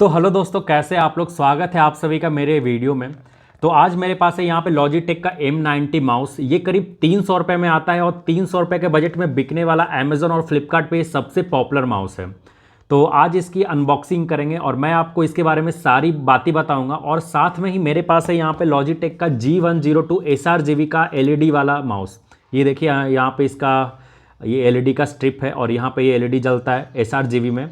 तो हेलो दोस्तों, कैसे आप लोग। स्वागत है आप सभी का मेरे वीडियो में। तो आज मेरे पास है यहाँ पे लॉजिटेक का M90 माउस। ये करीब 300 रुपये में आता है और 300 रुपये के बजट में बिकने वाला अमेज़न और फ्लिपकार्ट पे ये सबसे पॉपुलर माउस है। तो आज इसकी अनबॉक्सिंग करेंगे और मैं आपको इसके बारे में सारी बातें बताऊंगा। और साथ में ही मेरे पास है यहाँ पे लॉजिटेक का G102 sRGB का LED वाला माउस। ये देखिए यहाँ पे इसका ये LED का स्ट्रिप है और यहाँ पे ये LED जलता है sRGB में।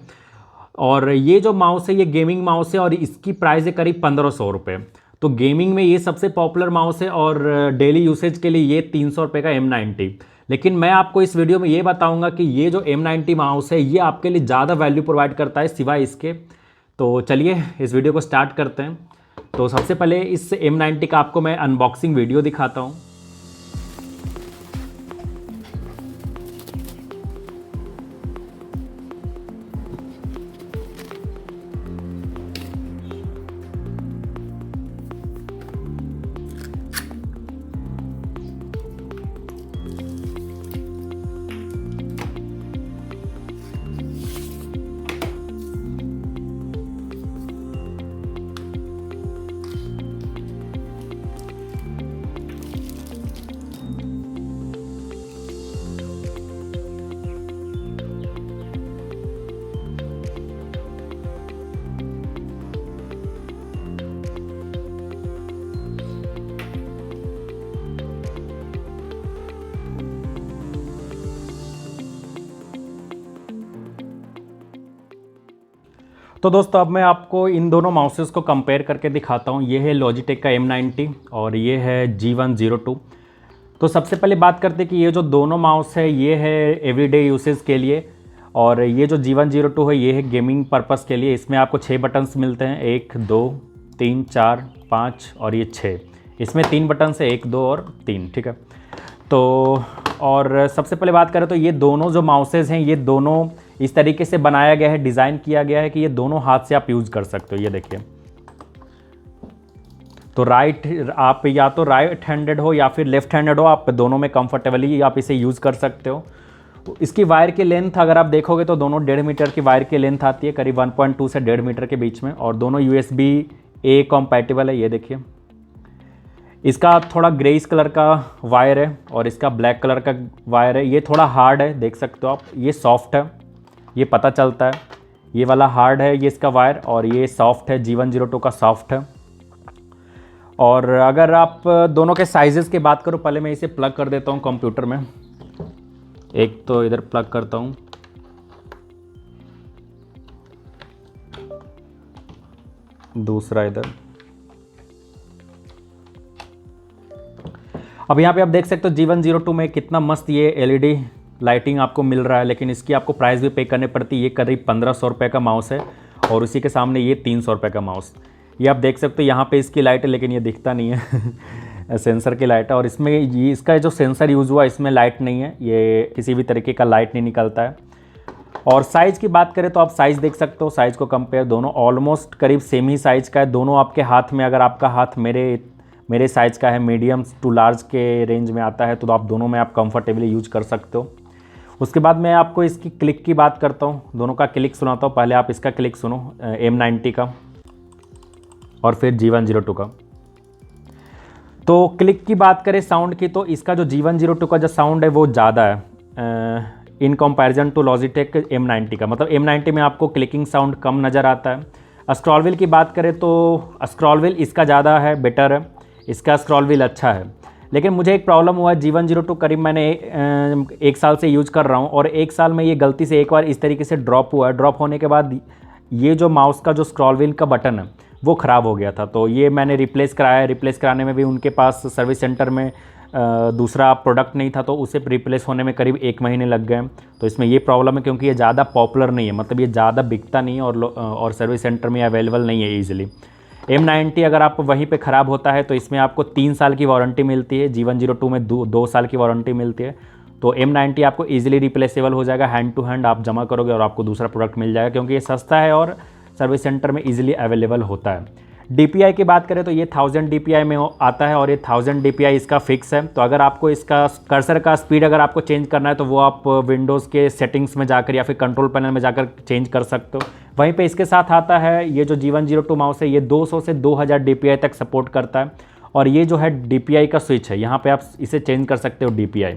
और ये जो माउस है ये गेमिंग माउस है और इसकी प्राइस है करीब 1500 रुपये। तो गेमिंग में ये सबसे पॉपुलर माउस है और डेली यूसेज के लिए ये 300 रुपये का M90। लेकिन मैं आपको इस वीडियो में ये बताऊंगा कि ये जो M90 माउस है ये आपके लिए ज़्यादा वैल्यू प्रोवाइड करता है सिवाय इसके। तो चलिए इस वीडियो को स्टार्ट करते हैं। तो सबसे पहले इस M90 का आपको मैं अनबॉक्सिंग वीडियो दिखाता हूँ। तो दोस्तों अब मैं आपको इन दोनों माउसेस को कंपेयर करके दिखाता हूँ। ये है लॉजिटेक का M90 और ये है G102। तो सबसे पहले बात करते हैं कि ये जो दोनों माउस है ये है एवरीडे यूसेज के लिए और ये जो G102 है ये है गेमिंग पर्पस के लिए। इसमें आपको 6 बटन्स मिलते हैं, 1 2 3 4 5 और ये 6। इसमें 3 बटन्स है, 1 2 और 3, ठीक है। तो और सबसे पहले बात करें तो ये दोनों जो माउसेज हैं ये दोनों इस तरीके से बनाया गया है, डिज़ाइन किया गया है कि ये दोनों हाथ से आप यूज़ कर सकते हो। ये देखिए, तो आप या तो राइट हैंडेड हो या फिर लेफ्ट हैंडेड हो, आप दोनों में कंफर्टेबली आप इसे यूज़ कर सकते हो। तो इसकी वायर की लेंथ अगर आप देखोगे तो दोनों 1.5 मीटर की वायर की लेंथ आती है, करीब 1.2 से 1.5 मीटर के बीच में। और दोनों USB-A कॉम्पैटिबल है। ये देखिए, इसका थोड़ा ग्रेइस कलर का वायर है और इसका ब्लैक कलर का वायर है। ये थोड़ा हार्ड है, देख सकते हो आप। ये सॉफ्ट है, ये पता चलता है। ये वाला हार्ड है ये इसका वायर और ये सॉफ्ट है, G102 का सॉफ्ट है। और अगर आप दोनों के साइजेस की बात करो, पहले मैं इसे प्लग कर देता हूँ कंप्यूटर में। एक तो इधर प्लग करता हूँ, दूसरा इधर। अब यहाँ पे आप देख सकते हो G102 में कितना मस्त ये LED लाइटिंग आपको मिल रहा है, लेकिन इसकी आपको प्राइस भी पे करनी पड़ती है। ये करीब 1500 रुपये का माउस है और उसी के सामने ये 300 रुपये का माउस। ये आप देख सकते हो यहाँ पे इसकी लाइट है, लेकिन ये दिखता नहीं है सेंसर की लाइट है। और इसमें ये इसका जो सेंसर यूज़ हुआ इसमें लाइट नहीं है, ये किसी भी तरीके का लाइट नहीं निकलता है। और साइज़ की बात करें तो आप साइज़ देख सकते हो, साइज़ को कंपेयर, दोनों ऑलमोस्ट करीब सेम ही साइज़ का है। दोनों आपके हाथ में, अगर आपका हाथ मेरे साइज़ का है, मीडियम टू लार्ज के रेंज में आता है, तो आप दोनों में आप कंफर्टेबली यूज कर सकते हो। उसके बाद मैं आपको इसकी क्लिक की बात करता हूँ, दोनों का क्लिक सुनाता हूँ। पहले आप इसका क्लिक सुनो, M90 का और फिर G102 का। तो क्लिक की बात करें साउंड की, तो इसका जो G102 का जो साउंड है वो ज़्यादा है in comparison to Logitech M90 का। मतलब M90 में आपको क्लिकिंग साउंड कम नज़र आता है। स्क्रॉल व्हील की बात करें तो स्क्रॉल व्हील इसका ज़्यादा है, बेटर है, इसका स्क्रॉल व्हील अच्छा है। लेकिन मुझे एक प्रॉब्लम हुआ है, G102 करीब मैंने 1 साल से यूज़ कर रहा हूँ और 1 साल में ये गलती से एक बार इस तरीके से ड्रॉप हुआ है। ड्रॉप होने के बाद ये जो माउस का जो स्क्रॉल व्हील का बटन है वो ख़राब हो गया था। तो ये मैंने रिप्लेस कराया। रिप्लेस कराने में भी उनके पास सर्विस सेंटर में दूसरा प्रोडक्ट नहीं था, तो उसे रिप्लेस होने में करीब 1 महीने लग गए। तो इसमें ये प्रॉब्लम है क्योंकि ये ज़्यादा पॉपुलर नहीं है, मतलब ये ज़्यादा बिकता नहीं है और सर्विस सेंटर में अवेलेबल नहीं है ईजिली। M90 अगर आप वहीं पे ख़राब होता है तो इसमें आपको 3 साल की वारंटी मिलती है, G102 में 2 साल की वारंटी मिलती है। तो M90 आपको इजीली रिप्लेसेबल हो जाएगा, हैंड टू हैंड आप जमा करोगे और आपको दूसरा प्रोडक्ट मिल जाएगा, क्योंकि ये सस्ता है और सर्विस सेंटर में इजीली अवेलेबल होता है। DPI की बात करें तो ये 1000 DPI में आता है और ये 1000 DPI इसका फिक्स है। तो अगर आपको इसका कर्सर का स्पीड अगर आपको चेंज करना है तो वो आप विंडोज़ के सेटिंग्स में जाकर या फिर कंट्रोल पैनल में जाकर चेंज कर सकते हो। वहीं पे इसके साथ आता है ये जो G102 माउस है, ये 200 से 2000 DPI तक सपोर्ट करता है। और ये जो है DPI का स्विच है, यहाँ पर आप इसे चेंज कर सकते हो DPI।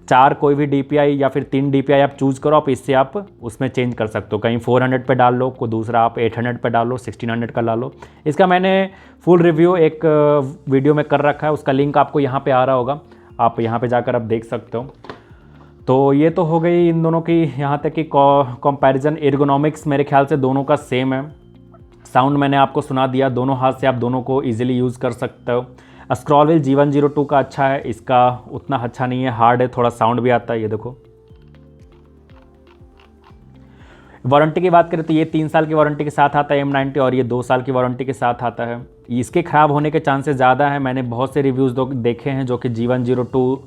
4 कोई भी DPI या फिर 3 DPI आप चूज़ करो, आप इससे आप उसमें चेंज कर सकते हो। कहीं 400 पे डाल लो, को दूसरा आप 800 पे डाल लो, 1600 का डाल लो। इसका मैंने फुल रिव्यू एक वीडियो में कर रखा है, उसका लिंक आपको यहाँ पे आ रहा होगा, आप यहाँ पे जाकर आप देख सकते हो। तो ये तो हो गई इन दोनों की यहाँ तक की कंपैरिजन। एर्गोनॉमिक्स मेरे ख्याल से दोनों का सेम है। साउंड मैंने आपको सुना दिया, दोनों हाथ से आप दोनों को ईजिली यूज़ कर सकते हो। स्क्रॉल व्हील G102 का अच्छा है, इसका उतना अच्छा नहीं है, हार्ड है, थोड़ा साउंड भी आता है। ये देखो। वारंटी की बात करें तो ये 3 साल की वारंटी के साथ आता है M90 और ये 2 साल की वारंटी के साथ आता है। इसके ख़राब होने के चांसेस ज़्यादा हैं। मैंने बहुत से रिव्यूज़ देखे हैं जो कि G102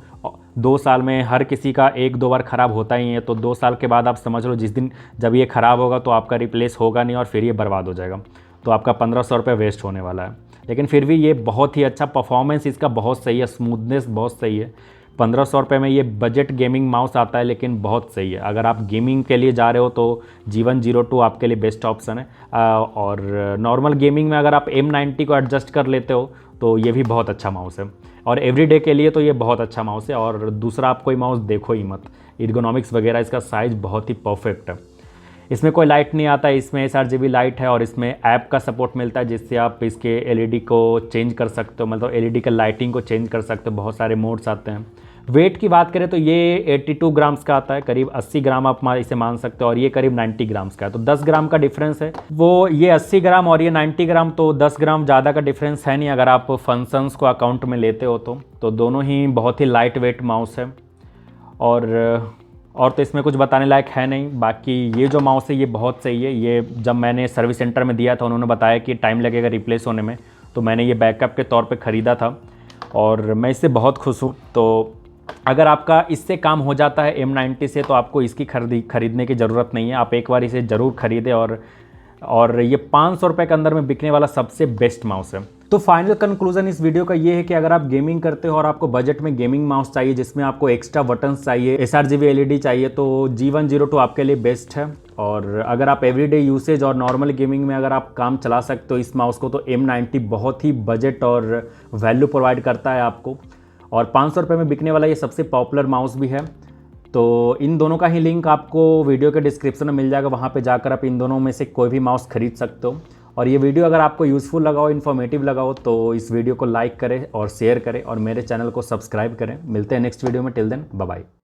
2 साल में हर किसी का 1-2 बार ख़राब होता ही है। तो 2 साल के बाद आप समझ लो जिस दिन जब ये ख़राब होगा तो आपका रिप्लेस होगा नहीं और फिर ये बर्बाद हो जाएगा, तो आपका 1500 रुपये वेस्ट होने वाला है। लेकिन फिर भी ये बहुत ही अच्छा, परफॉर्मेंस इसका बहुत सही है, स्मूथनेस बहुत सही है। 1500 रुपये में ये बजट गेमिंग माउस आता है, लेकिन बहुत सही है। अगर आप गेमिंग के लिए जा रहे हो तो G102 आपके लिए बेस्ट ऑप्शन है। और नॉर्मल गेमिंग में अगर आप M90 को एडजस्ट कर लेते हो तो ये भी बहुत अच्छा माउस है। और एवरीडे के लिए तो ये बहुत अच्छा माउस है। और दूसरा आप कोई माउस देखो ही मत, एर्गोनॉमिक्स वगैरह इसका साइज़ बहुत ही परफेक्ट है। इसमें कोई लाइट नहीं आता है, इसमें sRGB लाइट है और इसमें ऐप का सपोर्ट मिलता है जिससे आप इसके LED को चेंज कर सकते हो, मतलब LED का लाइटिंग को चेंज कर सकते हो। बहुत सारे मोड्स आते हैं। वेट की बात करें तो ये 82 ग्राम्स का आता है, करीब 80 ग्राम आप इसे मान सकते हो, और ये करीब 90 ग्राम्स का है। तो 10 ग्राम का डिफरेंस है। वो ये 80 ग्राम और ये 90 ग्राम, तो 10 ग्राम ज़्यादा का डिफरेंस है नहीं अगर आप फंक्शंस को अकाउंट में लेते हो तो दोनों ही बहुत ही लाइट वेट माउस है। और तो इसमें कुछ बताने लायक है नहीं। बाकी ये जो माउस है ये बहुत सही है। ये जब मैंने सर्विस सेंटर में दिया था उन्होंने बताया कि टाइम लगेगा रिप्लेस होने में, तो मैंने ये बैकअप के तौर पे ख़रीदा था और मैं इससे बहुत खुश हूँ। तो अगर आपका इससे काम हो जाता है M90 से तो आपको इसकी खरीदने की ज़रूरत नहीं है। आप एक बार इसे ज़रूर खरीदें और ये 500 रुपये के अंदर में बिकने वाला सबसे बेस्ट माउस है। तो फाइनल कंक्लूजन इस वीडियो का ये है कि अगर आप गेमिंग करते हो और आपको बजट में गेमिंग माउस चाहिए जिसमें आपको एक्स्ट्रा बटन्स चाहिए, sRGB LED चाहिए, तो G102 आपके लिए बेस्ट है। और अगर आप एवरीडे यूसेज और नॉर्मल गेमिंग में अगर आप काम चला सकते हो इस माउस को, तो M90 बहुत ही बजट और वैल्यू प्रोवाइड करता है आपको। और 500 रुपये में बिकने वाला ये सबसे पॉपुलर माउस भी है। तो इन दोनों का ही लिंक आपको वीडियो के डिस्क्रिप्शन में मिल जाएगा, वहाँ पे जाकर आप इन दोनों में से कोई भी माउस खरीद सकते हो। और ये वीडियो अगर आपको यूज़फुल लगा हो, इन्फॉर्मेटिव लगा हो, तो इस वीडियो को लाइक करें और शेयर करें और मेरे चैनल को सब्सक्राइब करें। मिलते हैं नेक्स्ट वीडियो में। Till then bye bye.